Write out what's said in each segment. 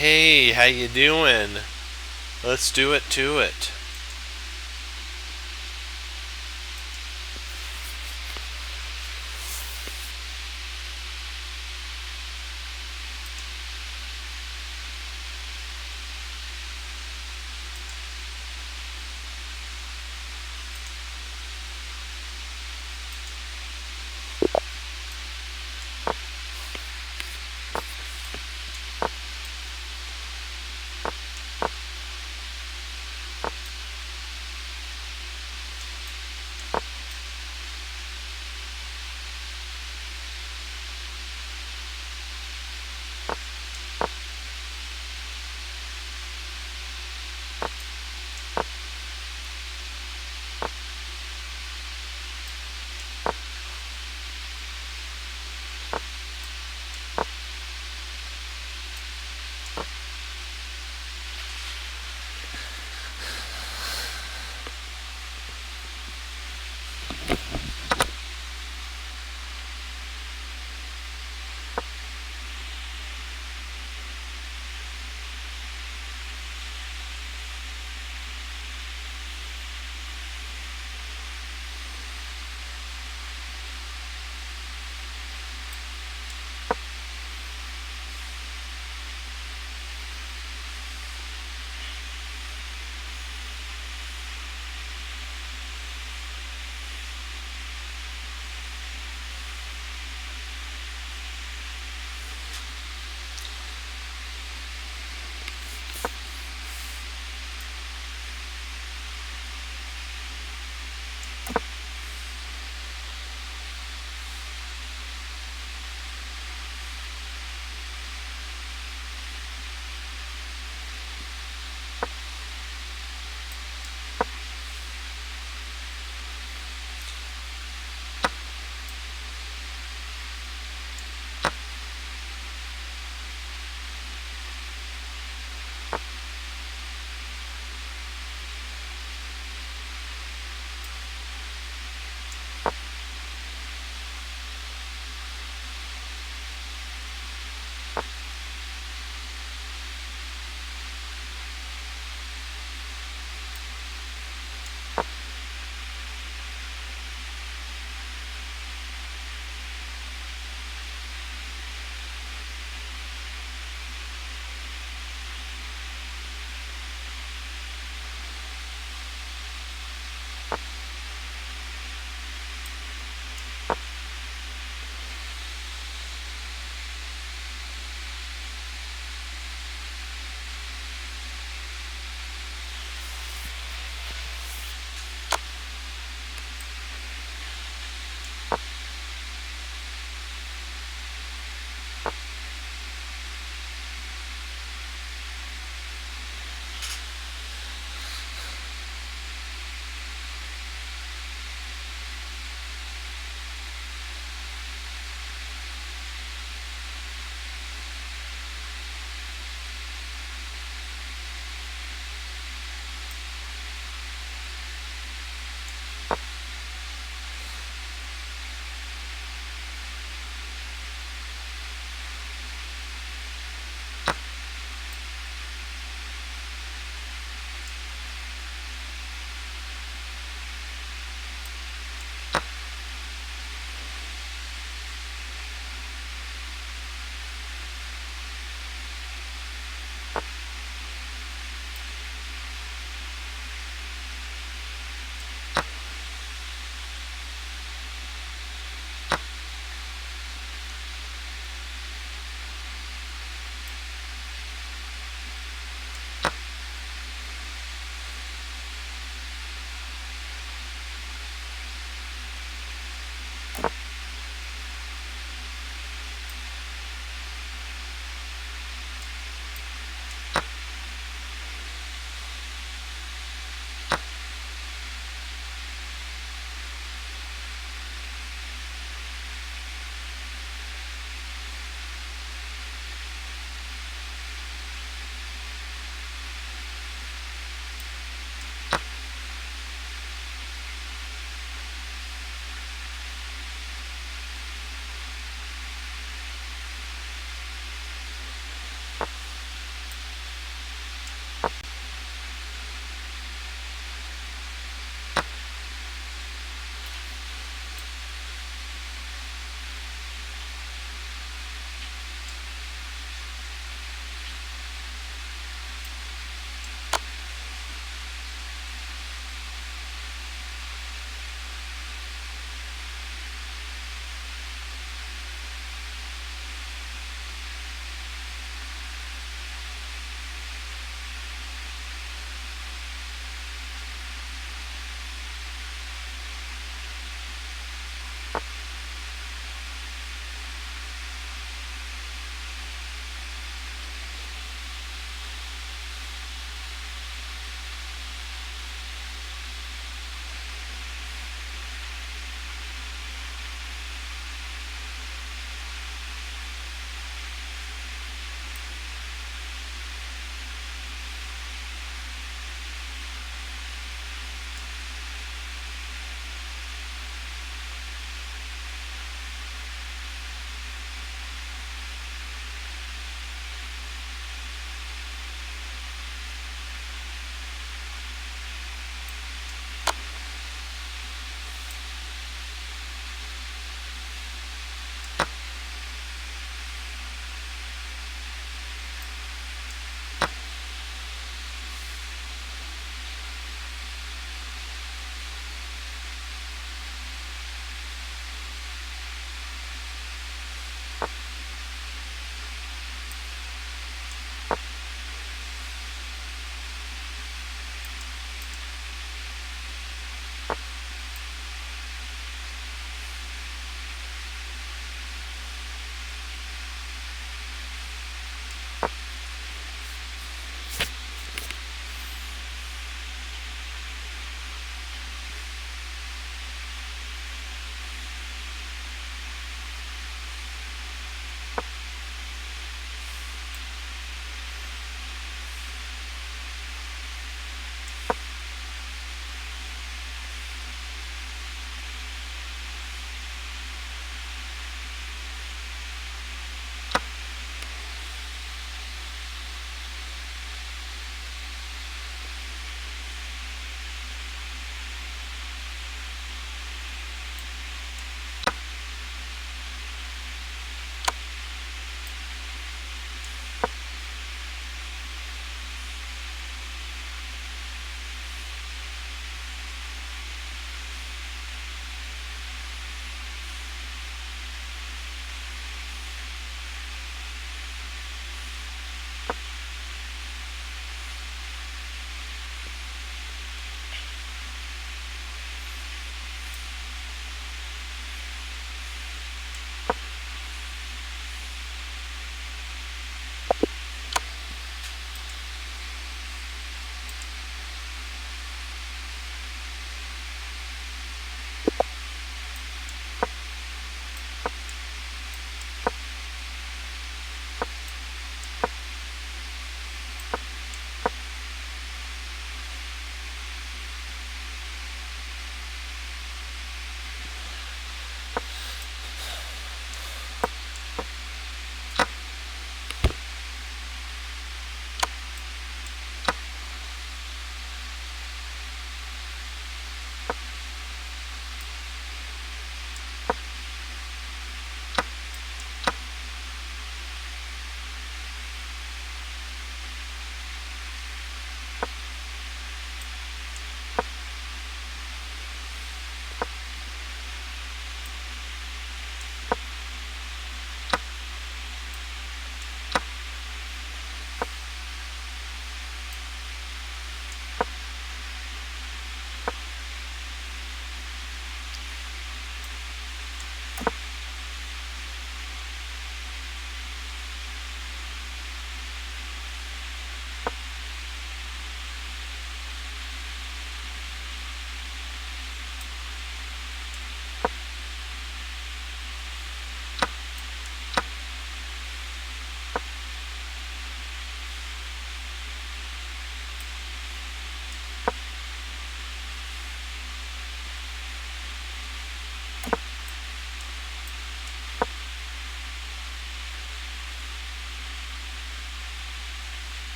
Hey, how you doing? Let's do it to it.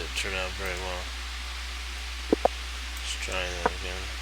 didn't turn out very well. Let's try that again.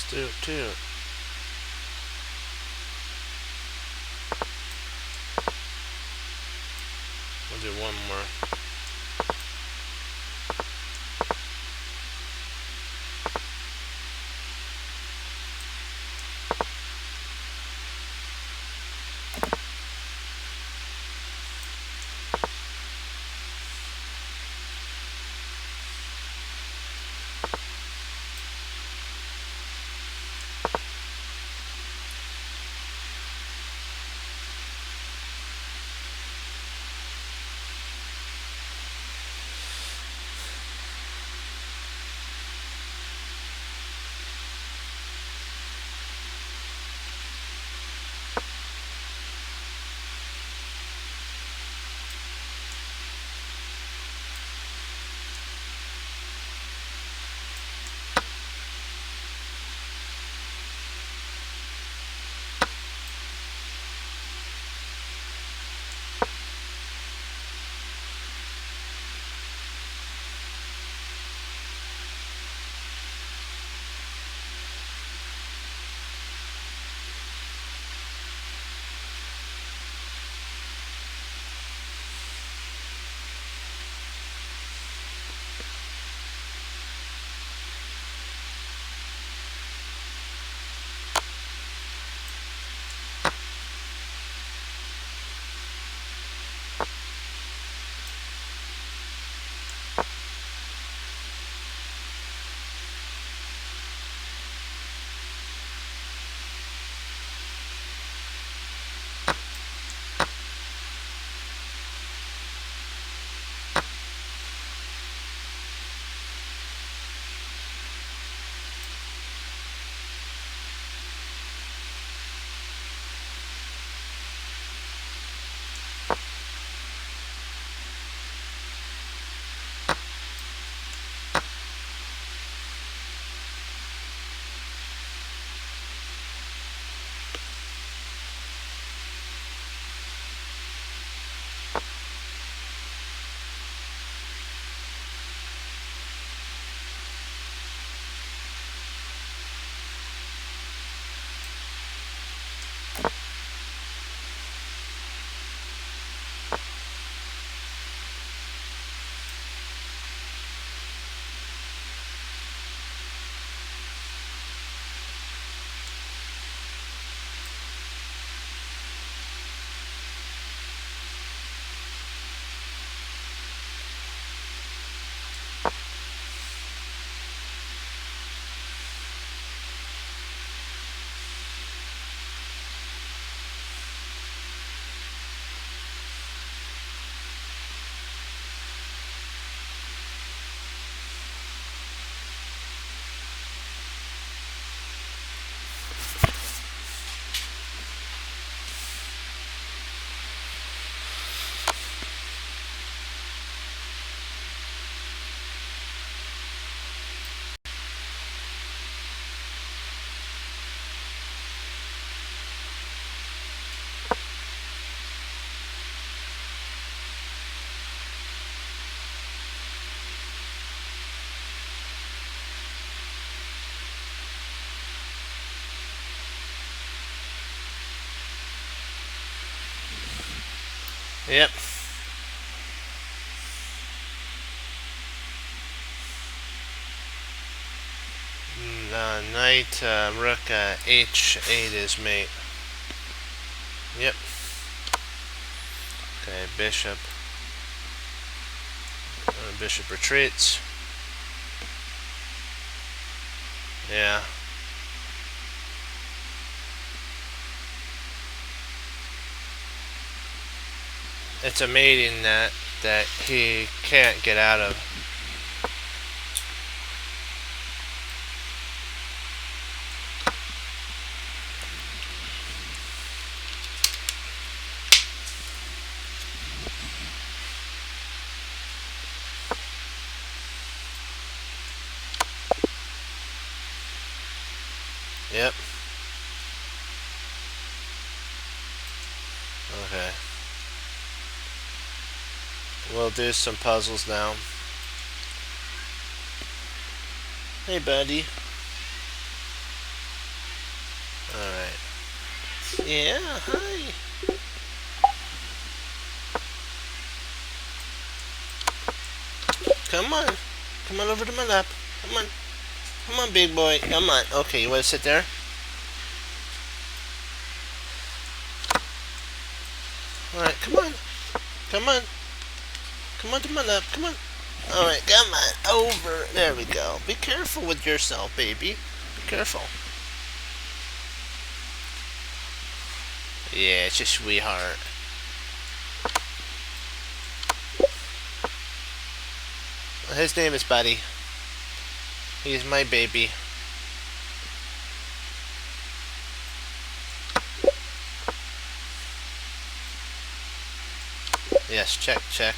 Let's do it too. We'll do one more. Yep. Knight, rook, h8 is mate. Yep. Okay, bishop. Bishop retreats. Yeah. It's a mating that he can't get out of. Yep. Okay. We'll do some puzzles now. Hey, buddy. Yeah, hi. Come on. Come on over to my lap. Come on. Come on, big boy. Come on. Okay, you want to sit there? Alright, come on. Come on. Come on to my lap. Come on. Alright, come on. Over. There we go. Be careful with yourself, baby. Be careful. Yeah, it's a sweetheart. His name is Buddy. He's my baby. Yes, check, check.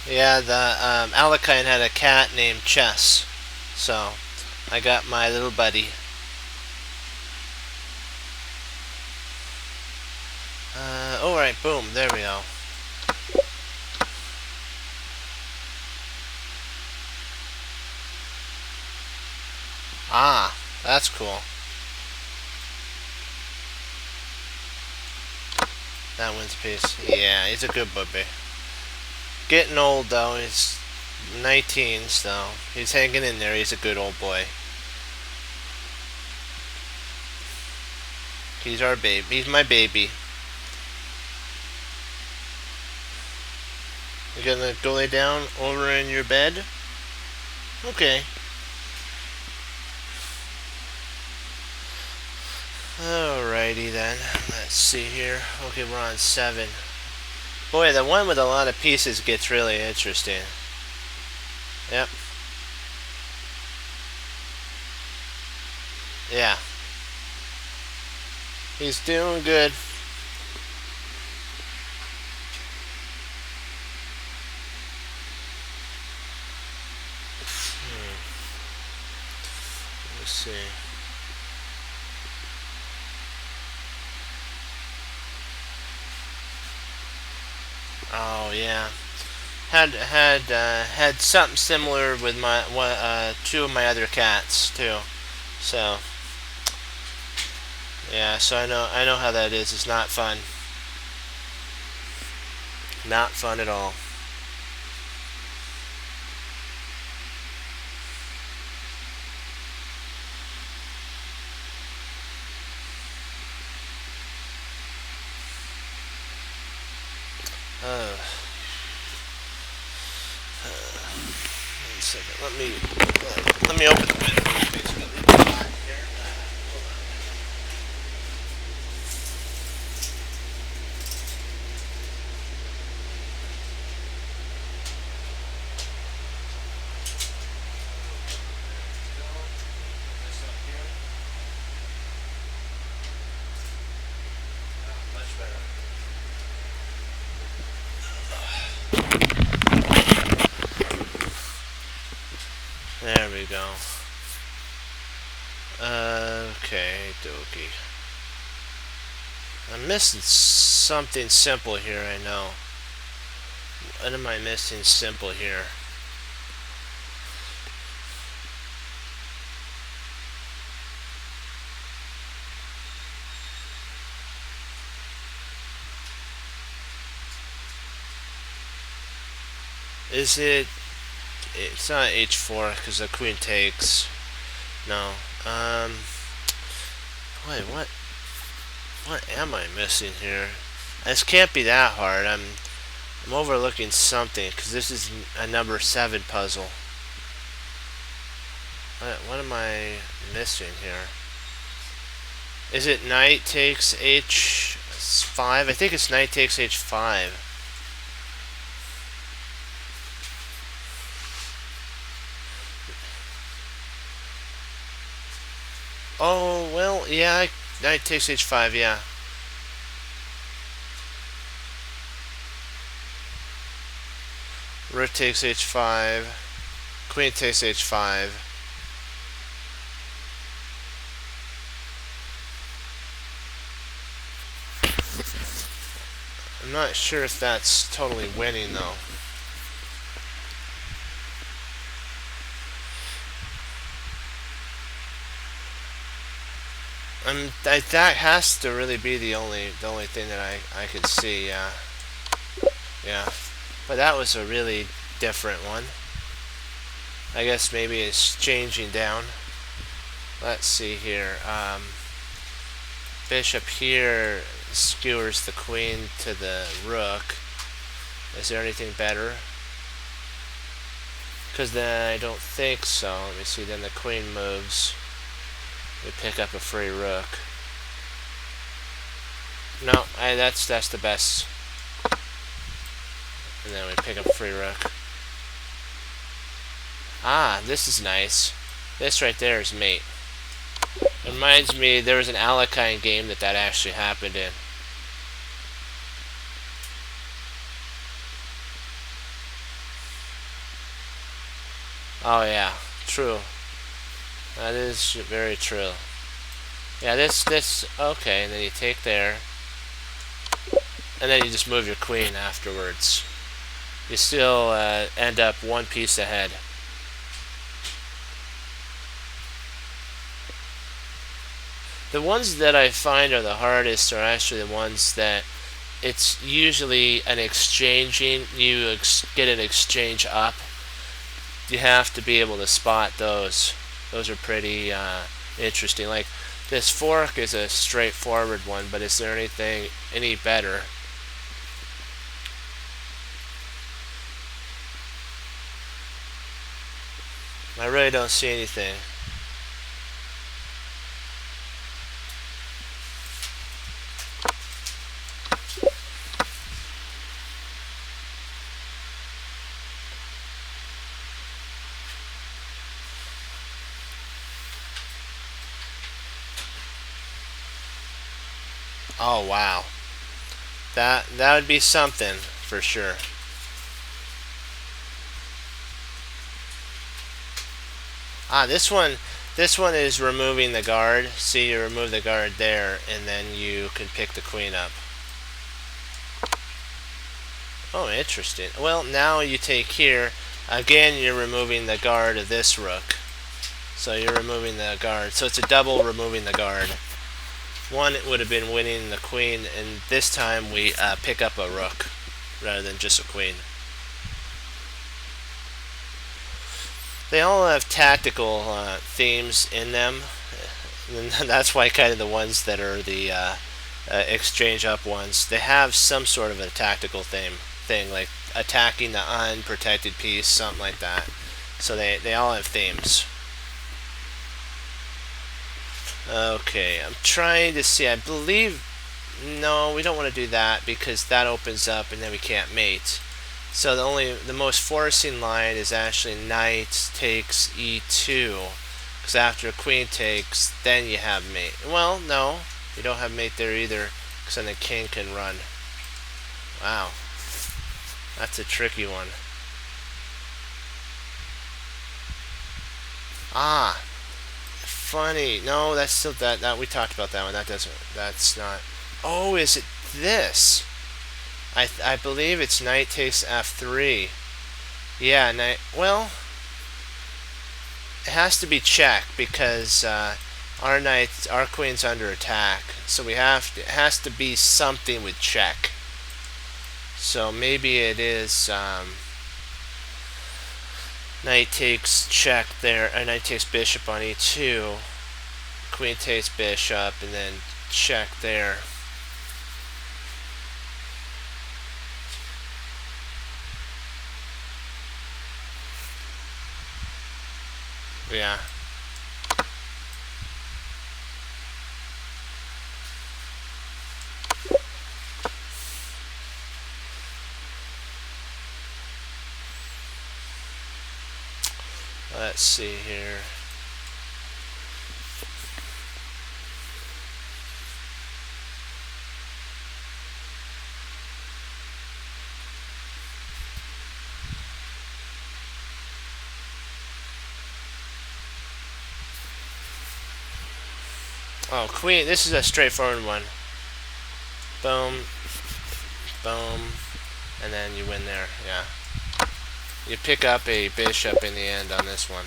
Yeah, the Alakine had a cat named Chess. So, I got my little buddy. Alright, boom, there we go. Ah, that's cool. That wins piece. Yeah, he's a good puppy. Getting old though, he's 19, so he's hanging in there. He's a good old boy. He's our baby. He's my baby. You gonna go lay down over in your bed? Okay. Alrighty then. Let's see here. Okay, we're on 7. Boy, the one with a lot of pieces gets really interesting. Yep. Yeah. He's doing good. Let's see. Oh yeah. Had something similar with my two of my other cats too. So yeah, so I know how that is. It's not fun. Not fun at all. Uh, 1 second. Let me open the window. It's gonna be hot here. Much better. There we go. Okay, dokie. I'm missing something simple here, I know. What am I missing simple here? Is it... It's not h4 because the queen takes. No. Wait, what am I missing here? This can't be that hard. I'm overlooking something because this is a number 7 puzzle. What am I missing here? Is it knight takes h5? I think it's knight takes h5. Oh, well, yeah, knight takes h5, yeah. Rook takes h5. Queen takes h5. I'm not sure if that's totally winning, though. That has to really be the only thing that I could see. Yeah, yeah. But that was a really different one. I guess maybe it's changing down. Let's see here. Bishop here skewers the queen to the rook. Is there anything better? Because then I don't think so. Let me see. Then the queen moves. We pick up a free rook. No, that's the best. And then we pick up a free rook. Ah, this is nice. This right there is mate. It reminds me, there was an Alekhine game that actually happened in. Oh yeah, true. That is very true. Yeah, this, okay, and then you take there. And then you just move your queen afterwards. You still end up one piece ahead. The ones that I find are the hardest are actually the ones that it's usually an exchanging, you get an exchange up. You have to be able to spot those. Those are pretty interesting. Like this fork is a straightforward one, but is there anything any better? I really don't see anything. Oh wow. That would be something for sure. Ah, this one is removing the guard. See, you remove the guard there, and then you can pick the queen up. Oh, interesting. Well, now you take here. Again, you're removing the guard of this rook. So you're removing the guard. So it's a double removing the guard. One, it would have been winning the queen, and this time we pick up a rook rather than just a queen. They all have tactical themes in them, and that's why kind of the ones that are the exchange up ones, they have some sort of a tactical thing like attacking the unprotected piece, something like that. So they all have themes. Okay, I'm trying to see. I believe no, we don't want to do that because that opens up and then we can't mate. So the most forcing line is actually knight takes e2, because after queen takes, then you have mate. Well, no, you don't have mate there either, because then the king can run. Wow, that's a tricky one. Ah, funny. No, that's still that we talked about that one. That's not. Oh, is it this? I believe it's knight takes f3. Yeah, knight. Well, it has to be check because our queen's under attack. So it has to be something with check. So maybe it is knight takes check there. Knight takes bishop on e2. Queen takes bishop and then check there. Yeah. Let's see here. Oh, queen. This is a straightforward one. Boom. Boom. And then you win there. Yeah. You pick up a bishop in the end on this one.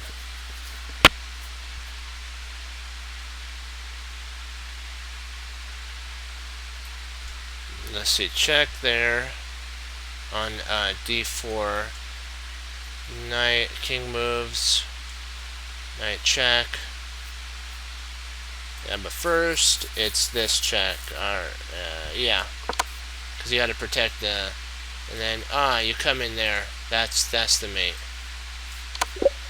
let's see, check there on d4. Knight, king moves, knight check. Yeah, but first it's this check. Yeah, because you got to protect the. And then you come in there. That's the mate.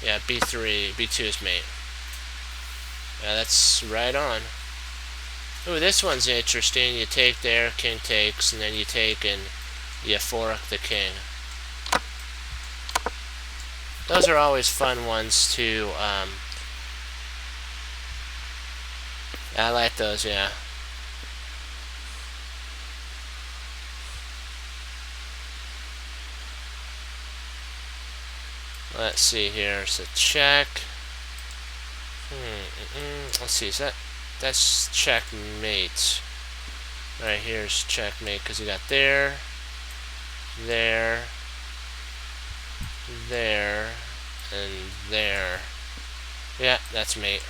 Yeah, b3, b2 is mate. Yeah, that's right on. Ooh, this one's interesting. You take there, king takes, and then you take and you fork the king. Those are always fun ones to. I like those, yeah. Let's see here. So check. Let's see. That's checkmate. Right here's checkmate because you got there, there, there, and there. Yeah, that's mate.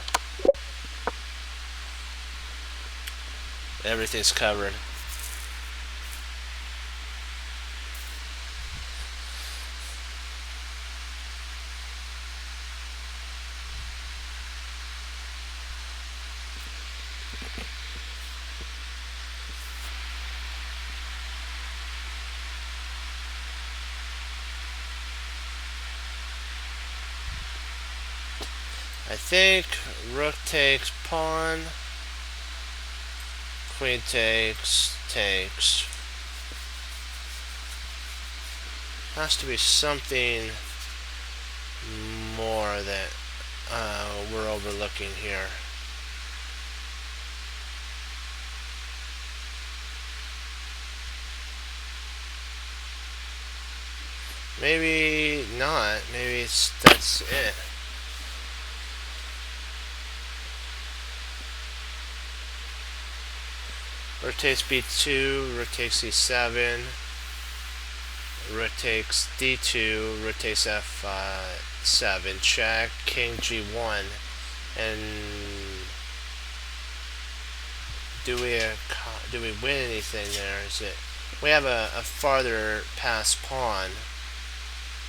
Everything's covered. I think rook takes pawn, queen takes, takes. Has to be something more that we're overlooking here. Maybe not. Maybe that's it. Rook takes b2, rook takes e7, rook takes d2, rook takes f7, check, king g1, and do we win anything there? Is it? We have a farther pass pawn,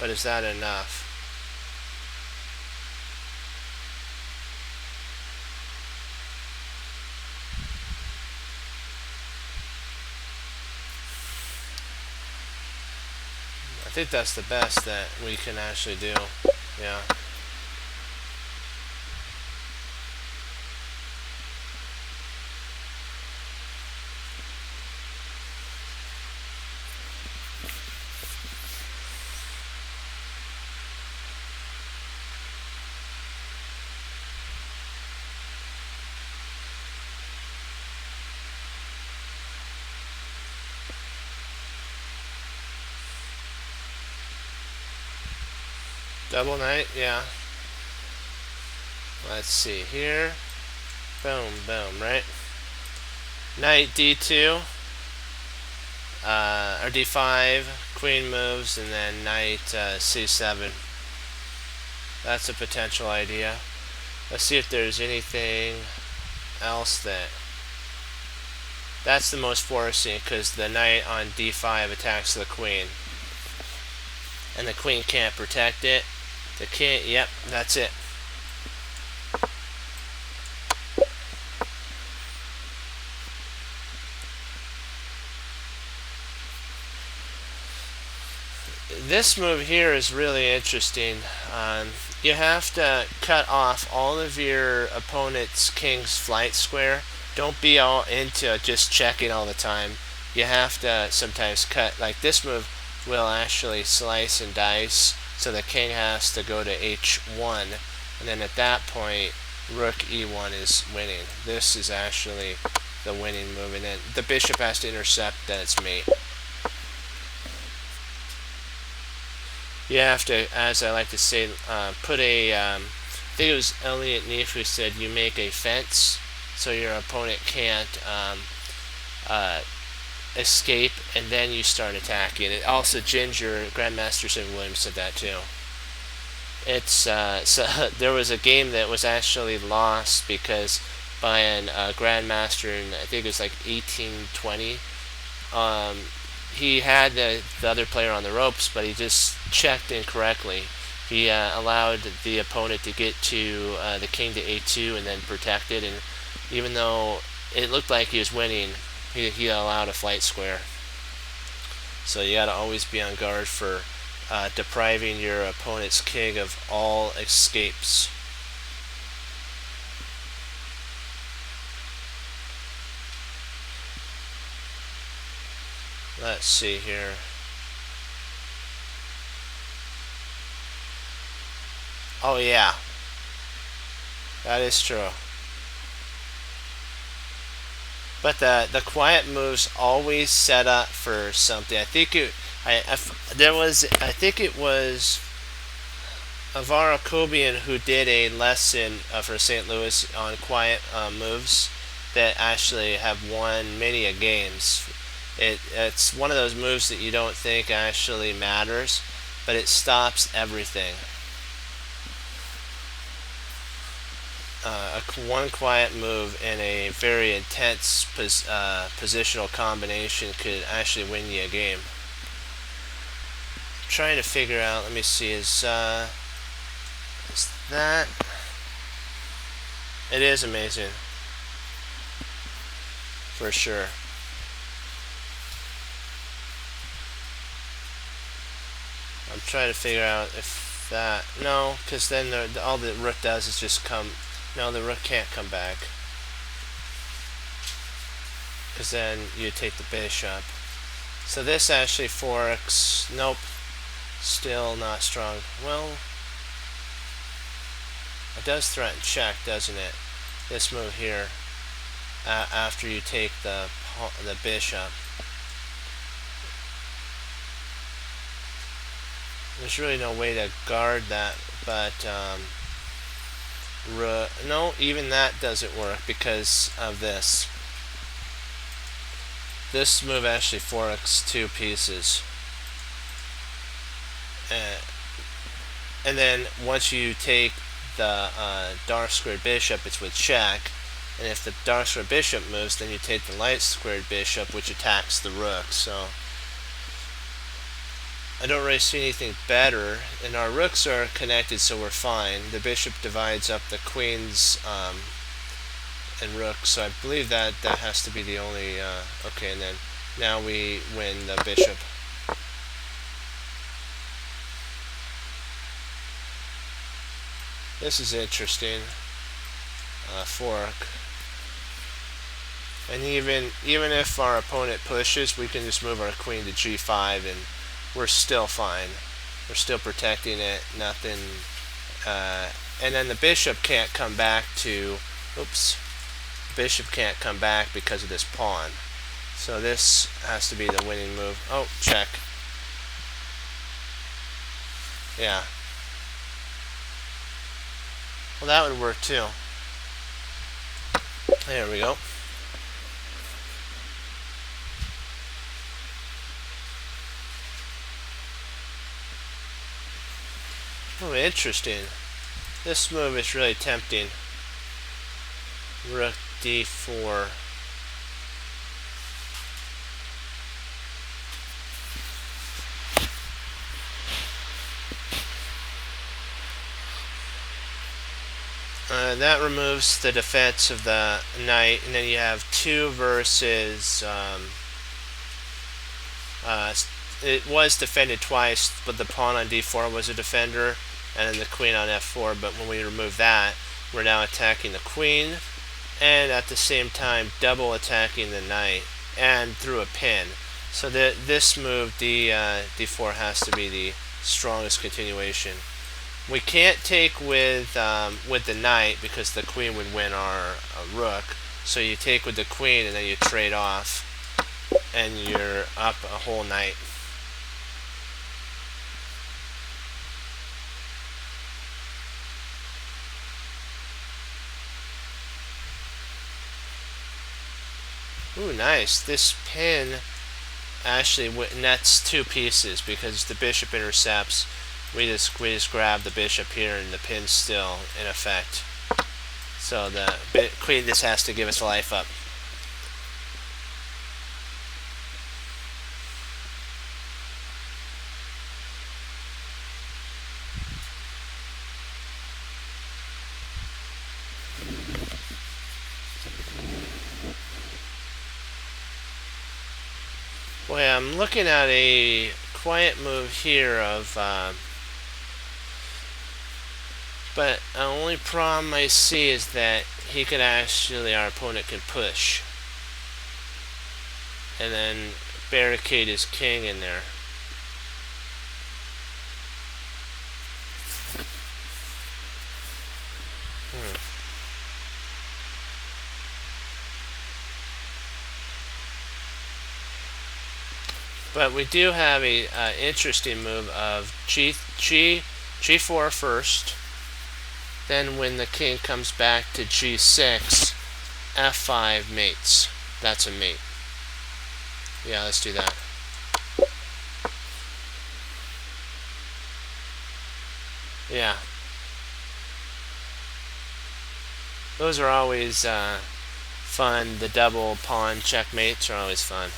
but is that enough? I think that's the best that we can actually do. Yeah. Double knight, yeah. Let's see here. Boom, boom, right? Knight d2, or d5, queen moves, and then knight c7. That's a potential idea. Let's see if there's anything else that. That's the most forcing because the knight on d5 attacks the queen, and the queen can't protect it. The king, yep, that's it. This move here is really interesting. You have to cut off all of your opponent's king's flight square. Don't be all into just checking all the time. You have to sometimes cut. Like this move will actually slice and dice, so the king has to go to h1, and then at that point rook e1 is winning. This is actually the winning move, and then the bishop has to intercept that it's mate. You have to, as I like to say, put a, I think it was Elliot Neef who said you make a fence so your opponent can't escape, and then you start attacking. It also, Ginger, Grandmaster Sid Williams said that too. It's so there was a game that was actually lost because by a grandmaster in, I think it was like 1820, he had the other player on the ropes, but he just checked incorrectly. He allowed the opponent to get to the king to a2 and then protect it, and even though it looked like he was winning, he allowed a flight square. So you got to always be on guard for depriving your opponent's king of all escapes. Let's see here. Oh yeah, that is true. But the quiet moves always set up for something. I think it was Avara Kobian who did a lesson for St. Louis on quiet moves that actually have won many a games. It's one of those moves that you don't think actually matters, but it stops everything. One quiet move in a very intense positional combination could actually win you a game. I'm trying to figure out. Let me see. Is that? It is amazing, for sure. I'm trying to figure out if that. No, because then all the rook does is just come. No, the rook can't come back. Because then you take the bishop. So this actually forks. Nope. Still not strong. Well, it does threaten check, doesn't it? This move here. After you take the bishop. There's really no way to guard that, but no, even that doesn't work because of this. This move actually forks two pieces. And then once you take the dark squared bishop, it's with check. And if the dark squared bishop moves, then you take the light squared bishop, which attacks the rook. So I don't really see anything better, and our rooks are connected, so we're fine. The bishop divides up the queens and rooks, so I believe that has to be the only. Okay, and then now we win the bishop. This is interesting. Fork. And even if our opponent pushes, we can just move our queen to g5 and we're still fine. We're still protecting it. Nothing. And then the bishop can't come back to. Oops. The bishop can't come back because of this pawn. So this has to be the winning move. Oh, check. Yeah. Well, that would work too. There we go. Oh, interesting. This move is really tempting. Rook d4. That removes the defense of the knight, and then you have 2 versus. It was defended twice, but the pawn on d4 was a defender, and then the queen on f4. But when we remove that, we're now attacking the queen, and at the same time double attacking the knight, and through a pin. So this move, d4, has to be the strongest continuation. We can't take with the knight because the queen would win our rook. So you take with the queen and then you trade off, and you're up a whole knight. Ooh, nice. This pin actually nets 2 pieces because the bishop intercepts. We just grab the bishop here and the pin's still in effect. So the queen just has to give us life up. Boy, I'm looking at a quiet move here of, but the only problem I see is that he could actually, our opponent could push, and then barricade his king in there. But we do have a interesting move of g4 first. Then when the king comes back to g6, f5 mates. That's a mate. Yeah, let's do that. Yeah. Those are always fun. The double pawn checkmates are always fun.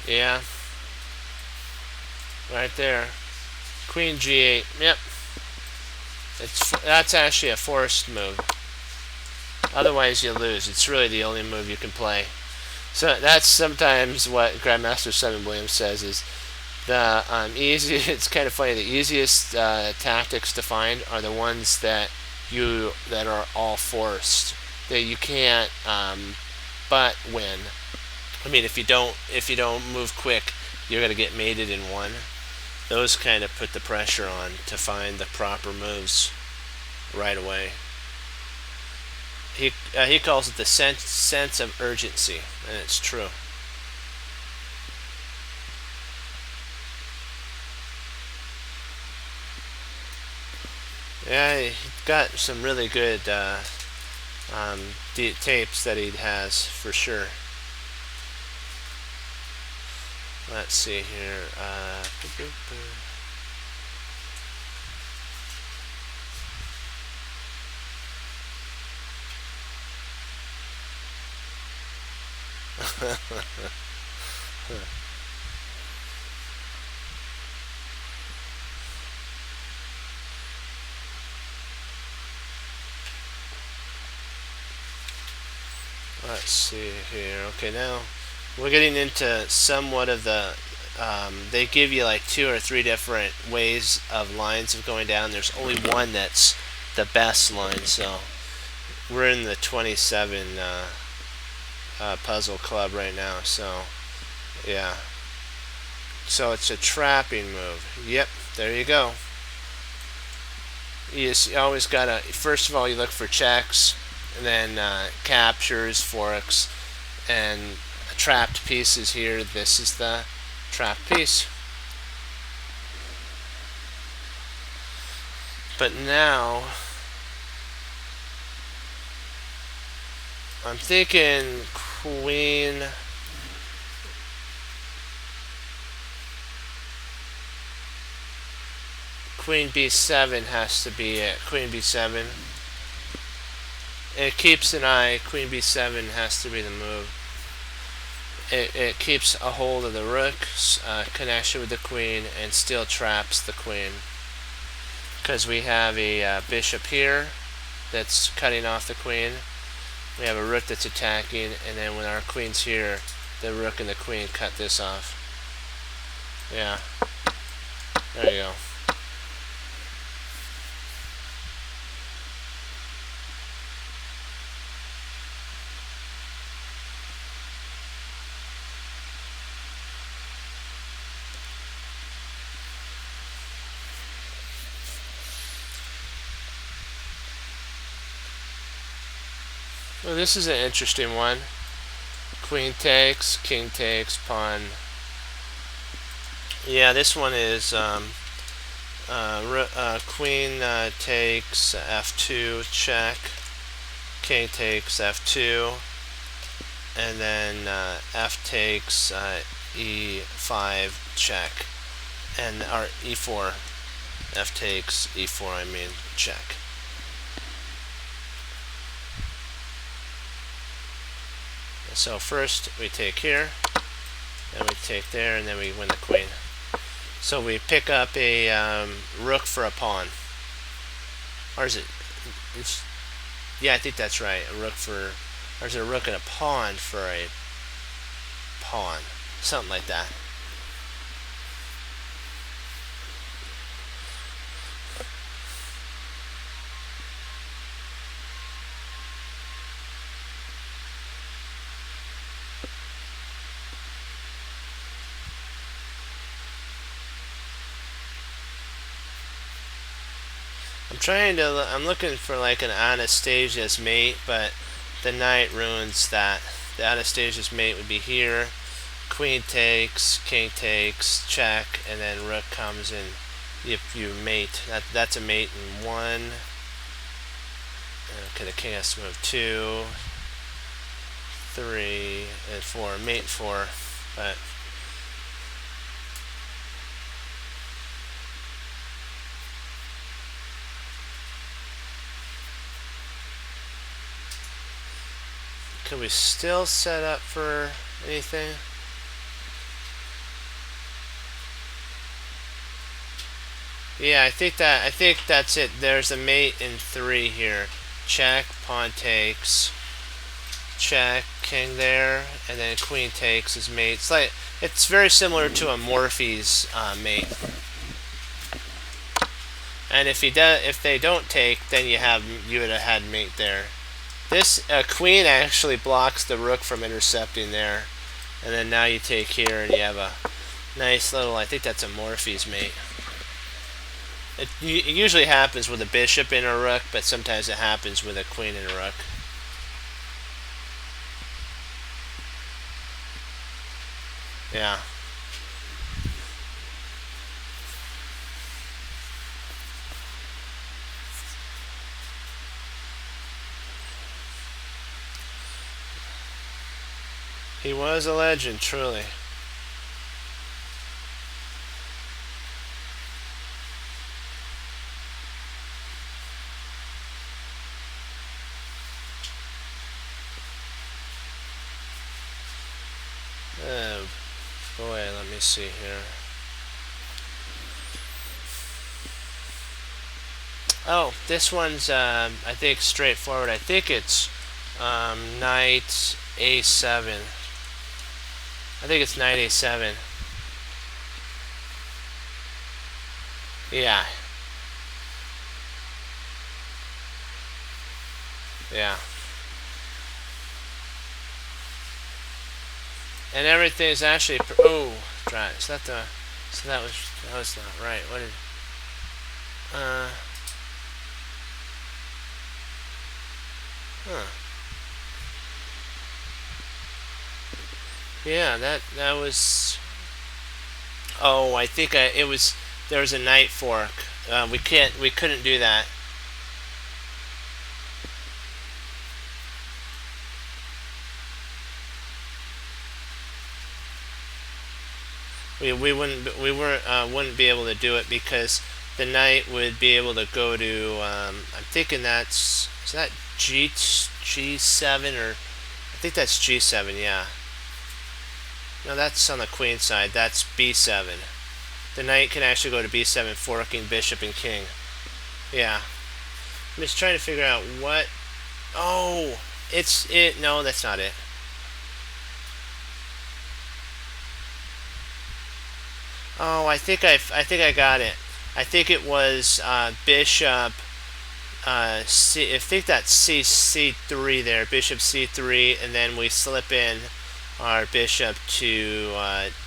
Yeah. Right there. Queen g8. Yep. That's actually a forced move. Otherwise you lose. It's really the only move you can play. So that's sometimes what Grandmaster Simon Williams says is the easy. It's kind of funny. The easiest tactics to find are the ones that are all forced, that you can't but win. I mean, if you don't move quick, you're gonna get mated in one. Those kind of put the pressure on to find the proper moves right away. He calls it the sense of urgency, and it's true. Yeah, he got some really good tapes that he has for sure. Let's see here. Let's see here. Okay, now we're getting into somewhat of the they give you like 2 or 3 different ways of lines of going down. There's only one that's the best line, so we're in the 27 puzzle club right now. So yeah, so it's a trapping move. Yep, there you go. You always gotta, first of all, you look for checks, and then captures, forks, and trapped pieces here. This is the trapped piece. But now I'm thinking queen b7 has to be it. Queen b7. It keeps an eye. Queen b7 has to be the move. It keeps a hold of the rook's connection with the queen and still traps the queen. Because we have a bishop here that's cutting off the queen. We have a rook that's attacking, and then when our queen's here, the rook and the queen cut this off. Yeah. There you go. Well, this is an interesting one. Queen takes, king takes, pawn. Yeah, this one is queen takes f2, check. King takes f2, and then f takes e5 check, and our e4, f takes e4, I mean, check. So first we take here, then we take there, and then we win the queen. So we pick up a rook for a pawn. Or is it? Yeah, I think that's right. A rook for, or is it a rook and a pawn for a pawn? Something like that. I'm looking for like an Anastasia's mate, but the knight ruins that. The Anastasia's mate would be here. Queen takes, king takes, check, and then rook comes in. If you mate, that's a mate in 1. Okay, the king has to move 2, 3, and 4. Mate 4, but could we still set up for anything? Yeah, I think that's it. There's a mate in 3 here. Check, pawn takes, check, king there, and then queen takes is mate. It's very similar to a Morphy's mate. And if they don't take, then you would have had mate there. This queen actually blocks the rook from intercepting there, and then now you take here and you have a nice little. I think that's a Morphy's mate. It usually happens with a bishop and a rook, but sometimes it happens with a queen and a rook. Yeah. He was a legend, truly. Oh, boy, let me see here. Oh, this one's, I think, straightforward. I think it's knight a7. I think it's knight a7. Yeah. Yeah. And everything is actually. Oh, right. Is that the? So that was not right. What did? Huh. Yeah, that was. Oh, I think it was. There was a knight fork. We couldn't do that. We wouldn't be able to do it because the knight would be able to go to. I'm thinking is that G7 or I think that's G7. Yeah. No, that's on the queen side. That's B7. The knight can actually go to B7, forking bishop and king. Yeah. I'm just trying to figure out what. Oh, it's it. No, that's not it. Oh, I think I got it. I think it was bishop. I think that's C3 there. Bishop C3, and then we slip in our bishop to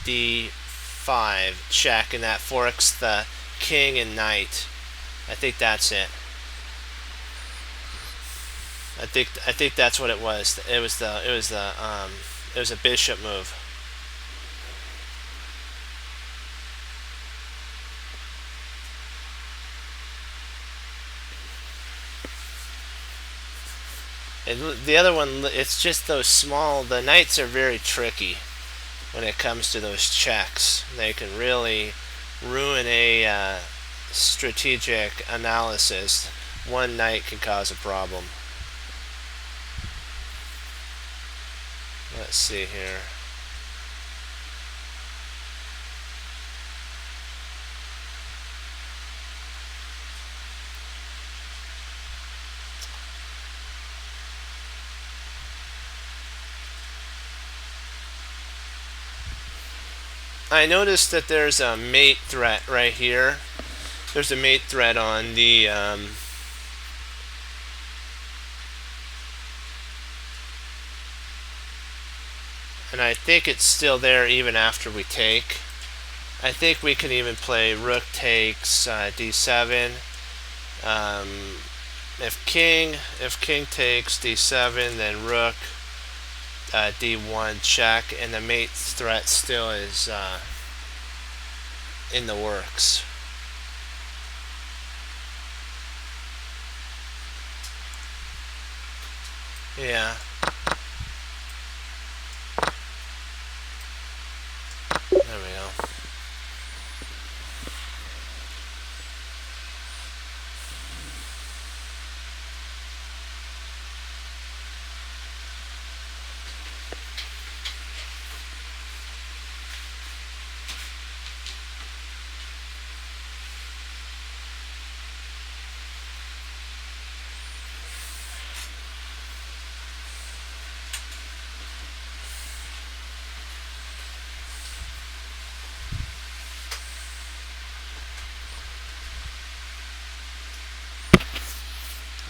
D5 check, and that forks the king and knight. I think that's it. I think that's what it was. It was a bishop move. And the other one, it's just those small. The knights are very tricky. when it comes to those checks. They can really ruin a strategic analysis. One knight can cause a problem. Let's see here. I noticed that there's a mate threat right here. There's a mate threat on the and I think it's still there even after we take. I think we can even play rook takes d7. If king takes d7, then rook d1 check, and the mate threat still is in the works. Yeah. There we go.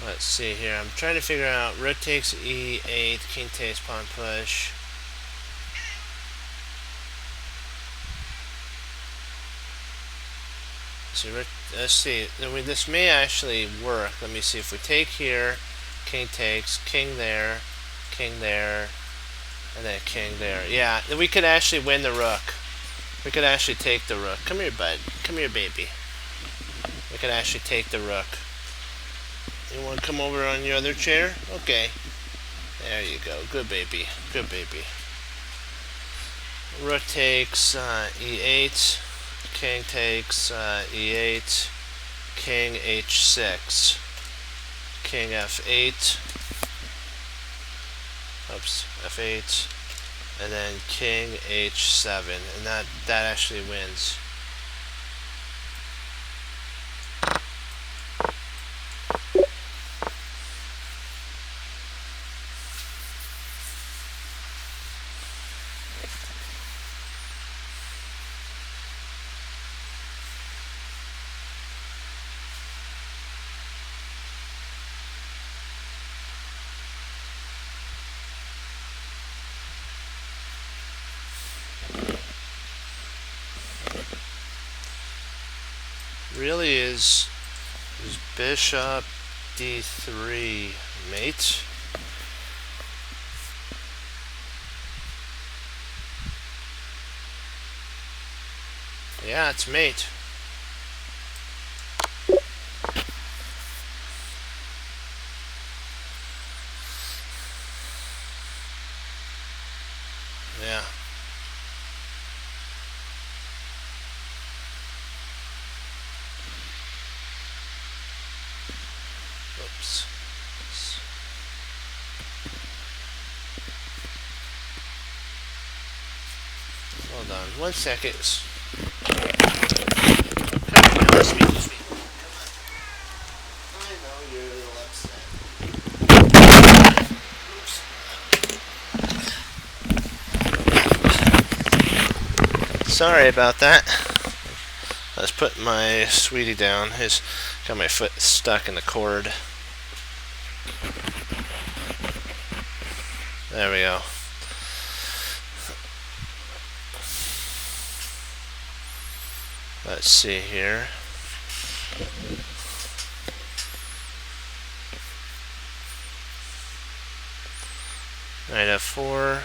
Let's see here. I'm trying to figure out rook takes e8, king takes pawn push. So let's see. This may actually work. Let me see. If we take here, king takes, king there, and then king there. Yeah, we could actually win the rook. We could actually take the rook. Come here, bud. Come here, baby. We could actually take the rook. You want to come over on your other chair? Okay. There you go. Good baby. Good baby. Rook takes e8. King takes e8. King h6. King f8. Oops. f8. And then king h7. And that actually wins. Really is bishop d3 mate. Yeah, it's mate. Yeah. Oops. Hold on 1 second. Come on, let's meet. Come on. I know you're a little upset. Oops. Sorry about that. I was putting my sweetie down. He's got my foot stuck in the cord. There we go. Let's see here. Knight f4.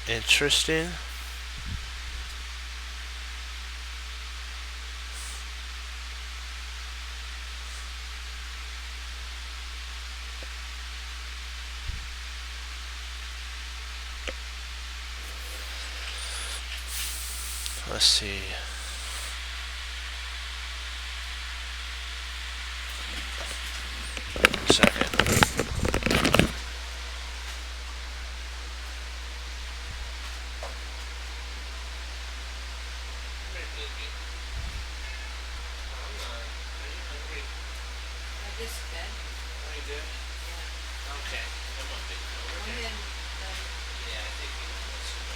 Interesting. Let's see. Second. Okay. Come on, baby. Over here. Yeah, I think he wants to go.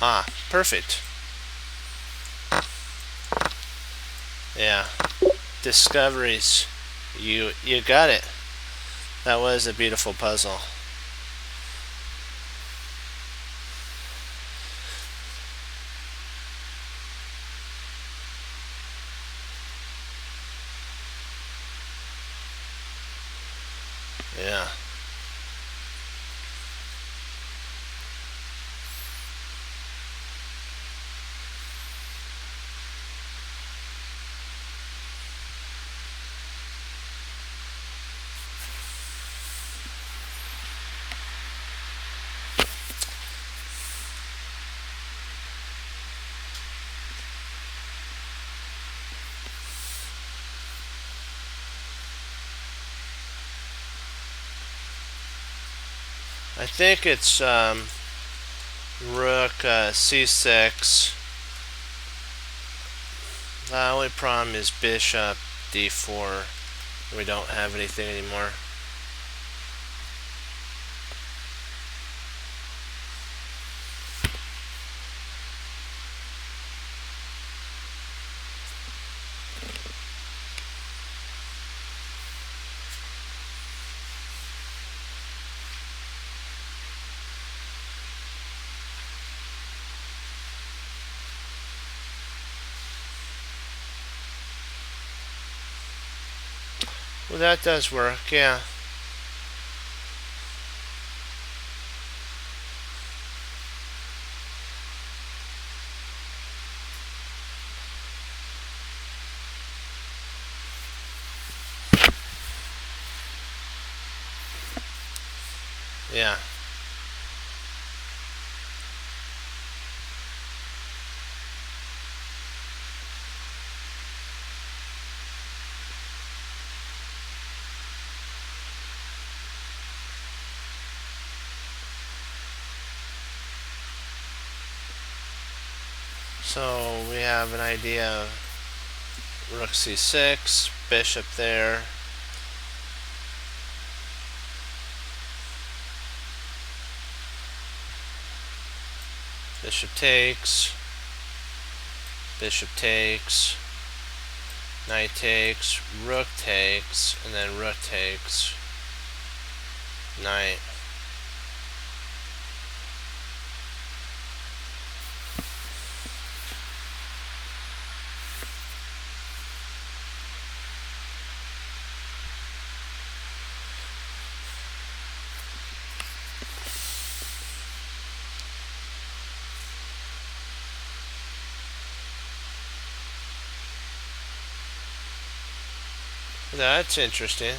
Ah, perfect. Yeah. Discoveries. You got it. That was a beautiful puzzle. Yeah. I think it's rook c6. The only problem is bishop d4. We don't have anything anymore. Well, that does work, yeah. Yeah. So we have an idea of rook c6, bishop there. Bishop takes, knight takes, rook takes, and then rook takes, knight. That's interesting.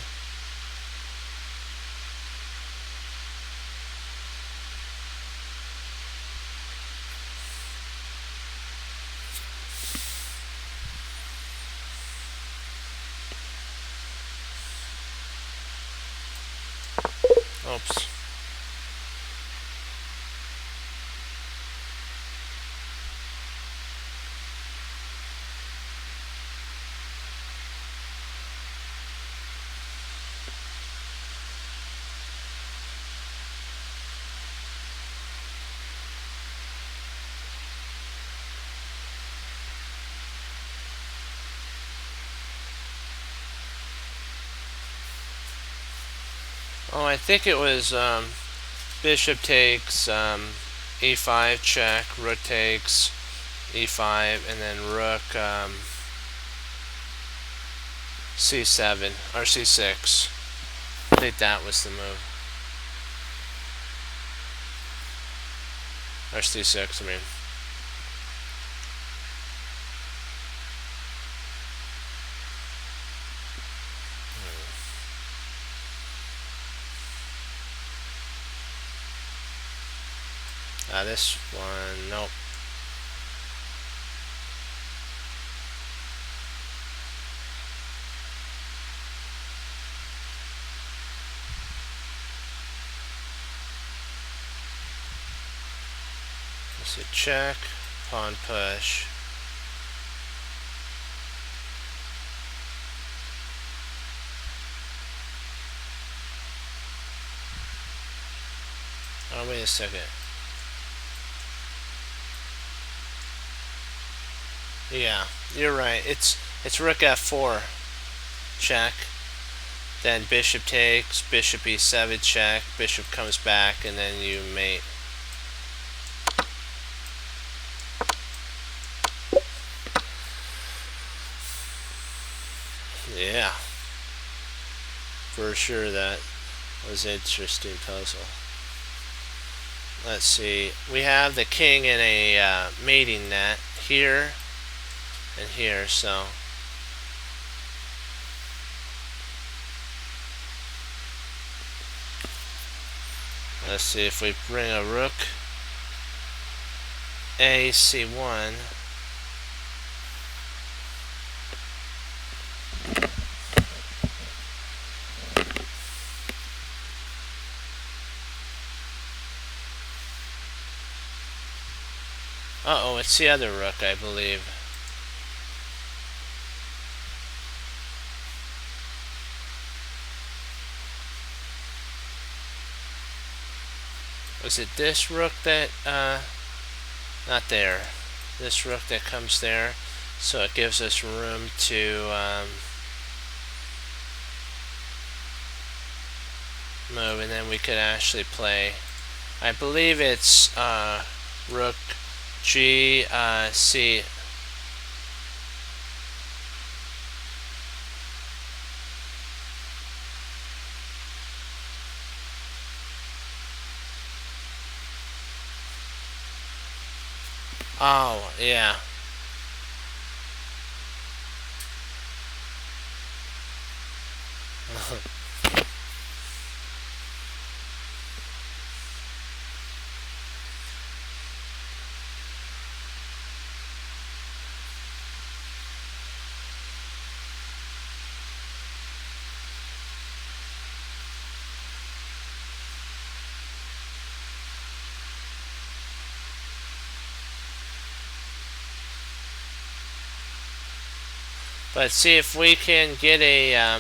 Oops. Oh, I think it was bishop takes e5 check, rook takes e5, and then rook c7 or c6. I think that was the move. Or c6, I mean. This one, nope. Let's see, check, pawn push. Oh, wait a second. Yeah, you're right. It's rook f4 check. Then bishop takes, bishop e7 check, bishop comes back, and then you mate. Yeah, for sure that was an interesting puzzle. Let's see, we have the king in a mating net here and here, so let's see if we bring a rook a c1. Uh-oh, it's the other rook, I believe. Was it this rook that, not there. This rook that comes there. So it gives us room to move, and then we could actually play, I believe it's rook G, C. Oh, yeah. But see, if we can get a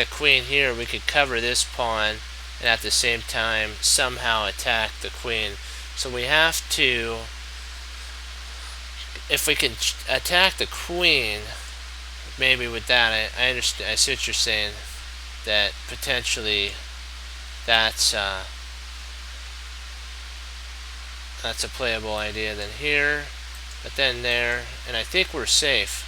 queen here, we could cover this pawn and at the same time somehow attack the queen. So we have to, if we can attack the queen, maybe with that, I understand. I see what you're saying. That potentially, that's a playable idea. Then here, but then there, and I think we're safe.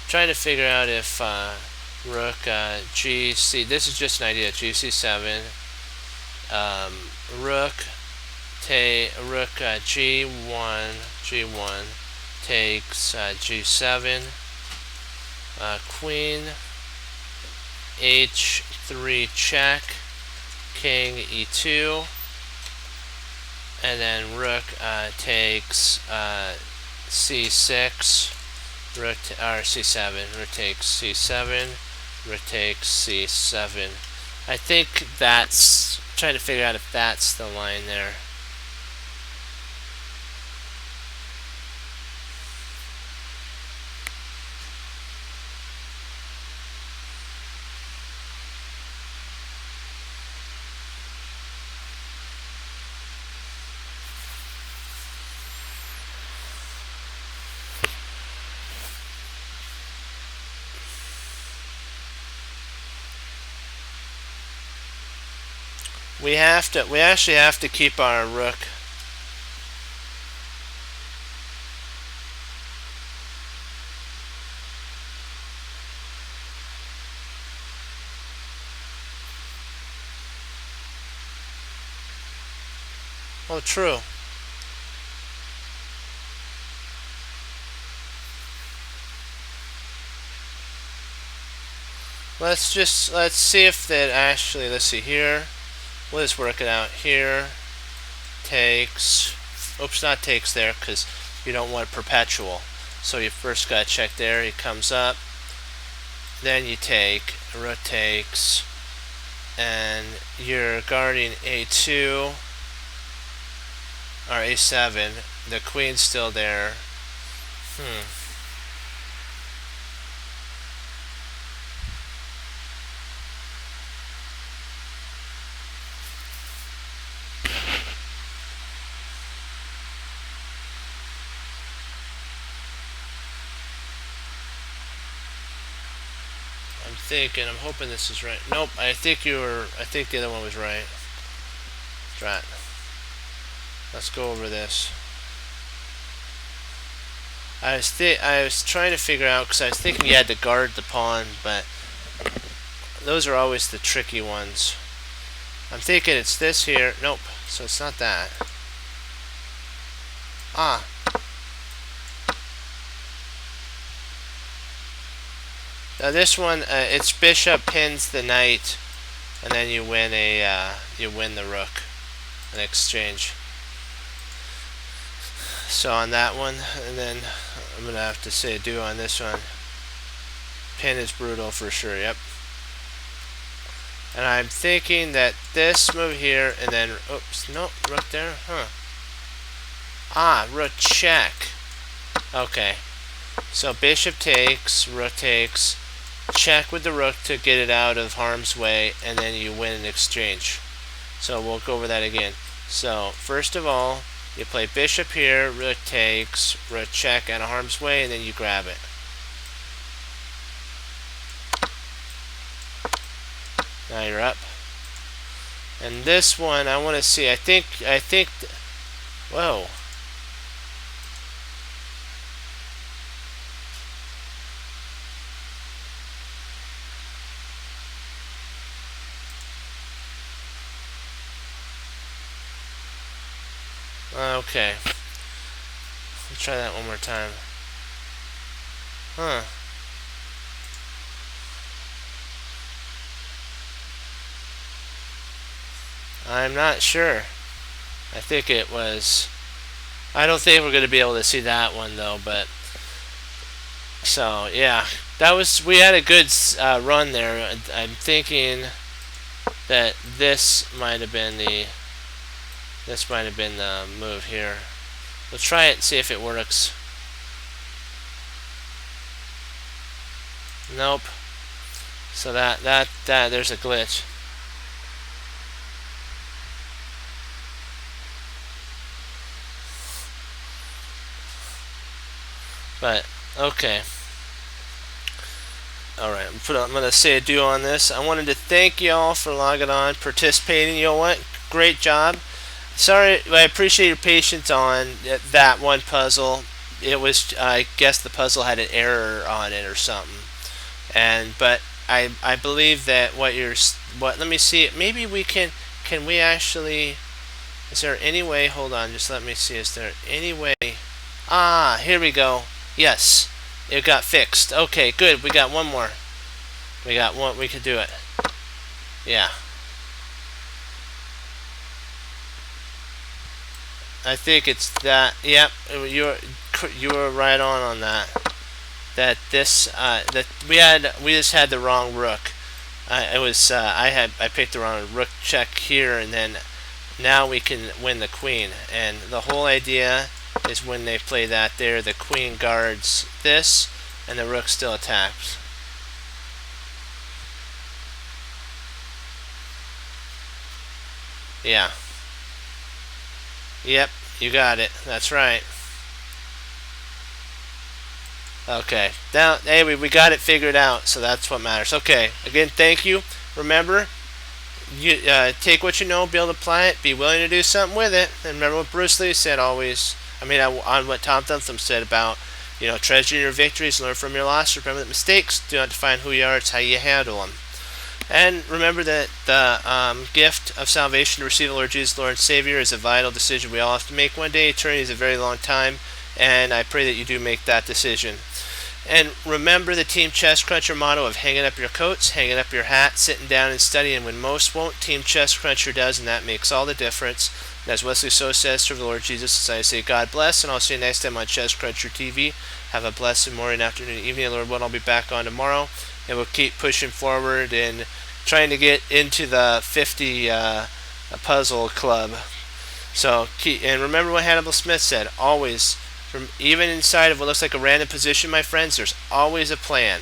Trying to figure out if rook GC. This is just an idea. GC7. Rook G1 takes G7. Queen H3 check. King E2. And then rook takes C6. Rook C7. Rook takes C7. Rook takes C7. I think that's, trying to figure out if that's the line there. We actually have to keep our rook. Oh, true. Let's see if that actually, let's see here. We'll just work it out here. Takes, oops, not takes there, because you don't want perpetual. So you first got to check there. He comes up. Then you take, rook takes, and you're guarding a2 or a7. The queen's still there. I'm hoping this is right. Nope, I think the other one was right. That's right. Let's go over this. I was trying to figure out, because I was thinking you had to guard the pawn, but those are always the tricky ones. I'm thinking it's this here. Nope, so it's not that. Ah. Now this one, it's bishop pins the knight, and then you win the rook, an exchange. So on that one, and then I'm gonna have to say do on this one. Pin is brutal for sure. Yep. And I'm thinking that this move here, and then oops, no, rook there, huh? Ah, rook check. Okay. So bishop takes, rook takes. Check with the rook to get it out of harm's way, and then you win an exchange. So we'll go over that again. So first of all, you play bishop here, rook takes, rook check out of harm's way, and then you grab it. Now you're up. And this one, I want to see. I think. Whoa. Okay. Let's try that one more time. Huh. I'm not sure. I think it was. I don't think we're going to be able to see that one though, but. So, yeah. We had a good run there. I'm thinking that this might have been the move here. We'll try it and see if it works. Nope. So that there's a glitch. But okay. Alright, I'm going to say a do on this. I wanted to thank you all for logging on, participating. You know what? Great job. Sorry, I appreciate your patience on that one puzzle. It was, I guess the puzzle had an error on it or something. But I believe that let me see, maybe we can we actually, is there any way, hold on, just let me see, is there any way, here we go, yes, it got fixed. Okay, good, we got one more. We got one, we could do it. Yeah. I think it's that, yep, you were right on that. That this we just had the wrong rook. I picked the wrong rook check here, and then now we can win the queen. And the whole idea is when they play that there, the queen guards this, and the rook still attacks. Yeah. Yep, you got it. That's right. Okay. Now, hey, we got it figured out, so that's what matters. Okay. Again, thank you. Remember, you take what you know, be able to apply it, be willing to do something with it. And remember what Bruce Lee said always. On what Tom Thumb said about, treasure your victories, learn from your losses. Remember that mistakes do not define who you are; it's how you handle them. And remember that the gift of salvation to receive the Lord Jesus, Lord and Savior, is a vital decision we all have to make one day. Eternity is a very long time, and I pray that you do make that decision. And remember the Team Chest Cruncher motto of hanging up your coats, hanging up your hat, sitting down and studying when most won't. Team Chest Cruncher does, and that makes all the difference. And as Wesley So says, serve the Lord Jesus, as I say, God bless, and I'll see you next time on Chest Cruncher TV. Have a blessed morning, afternoon, evening, Lord willing. I'll be back on tomorrow, and we'll keep pushing forward and trying to get into the 50 puzzle club. So, and remember what Hannibal Smith said, always, even inside of what looks like a random position, my friends, there's always a plan.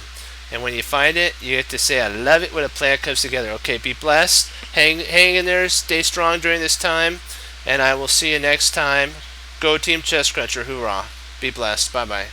And when you find it, you get to say, I love it when a plan comes together. Okay, be blessed. Hang in there. Stay strong during this time. And I will see you next time. Go Team Chest Cruncher. Hoorah. Be blessed. Bye-bye.